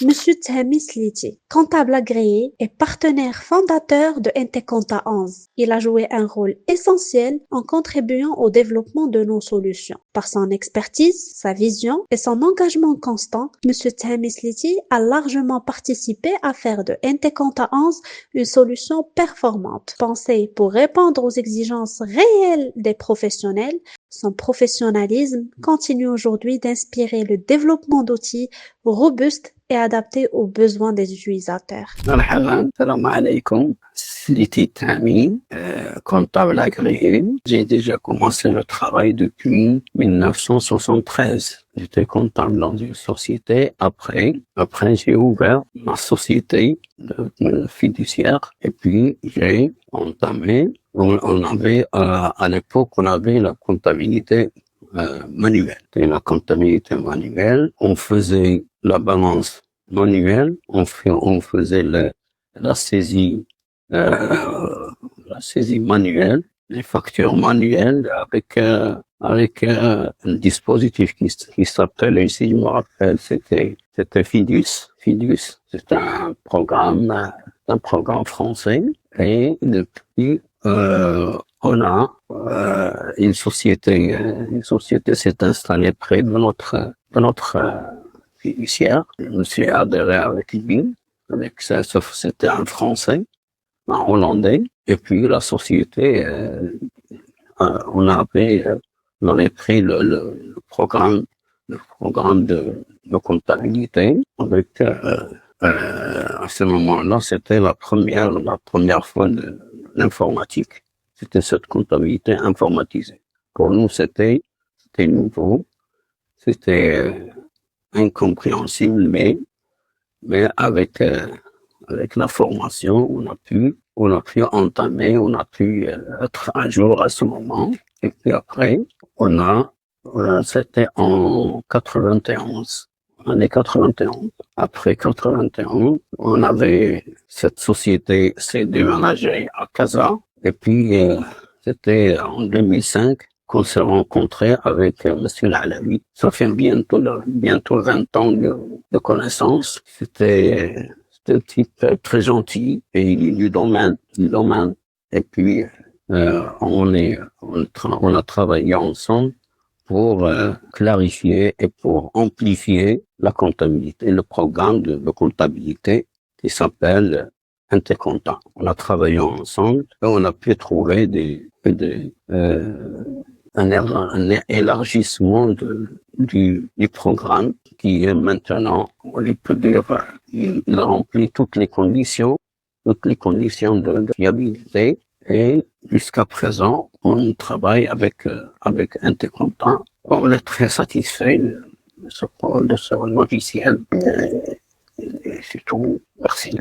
Monsieur Thamis Liti, comptable agréé et partenaire fondateur de NT Conta 11. Il a joué un rôle essentiel en contribuant au développement de nos solutions. Par son expertise, sa vision et son engagement constant, Monsieur Thamis Liti a largement participé à faire de NT Conta 11 une solution performante, pensée pour répondre aux exigences réelles des professionnels. Son professionnalisme continue aujourd'hui d'inspirer le développement d'outils robustes et adaptés aux besoins des utilisateurs. مرحبا السلام عليكم سيدي تامين comptable agréé. J'ai déjà commencé le travail depuis 1973. J'étais comptable dans une société. Après j'ai ouvert ma société de fiduciaire et puis j'ai entamé. On avait à l'époque on avait la comptabilité manuelle. Et la comptabilité manuelle, on faisait la balance manuelle, on faisait la saisie manuelle, les factures manuelles avec un dispositif qui s'appelle, ici je me rappelle, c'était Fidus. Fidus, c'est un programme français. Et depuis, on a une société s'est installée près de notre fiduciaire. Je me suis adhéré avec lui, avec ça, c'était un Français, un Hollandais. Et puis la société, on avait pris le programme de comptabilité avec à ce moment-là, c'était la première fois de l'informatique. C'était cette comptabilité informatisée. Pour nous, c'était nouveau, c'était incompréhensible, mais avec la formation, on a pu entamer, on a pu être à jour à ce moment. Et puis après, c'était en 91. Année 91. Après 91, on avait cette société s'est déménagée à Casa. Et puis, c'était en 2005 qu'on s'est rencontré avec Monsieur Lalawi. Ça fait bientôt 20 ans de connaissance. C'était un type très gentil et du domaine. Et puis, on a travaillé ensemble pour clarifier et pour amplifier la comptabilité, le programme de comptabilité qui s'appelle Interconta. On a travaillé ensemble et on a pu trouver un élargissement du programme qui est maintenant, on peut dire, il remplit toutes les conditions de viabilité. Et jusqu'à présent, on travaille avec Interconta. On est très satisfait de ce logiciel. Et c'est tout. Merci.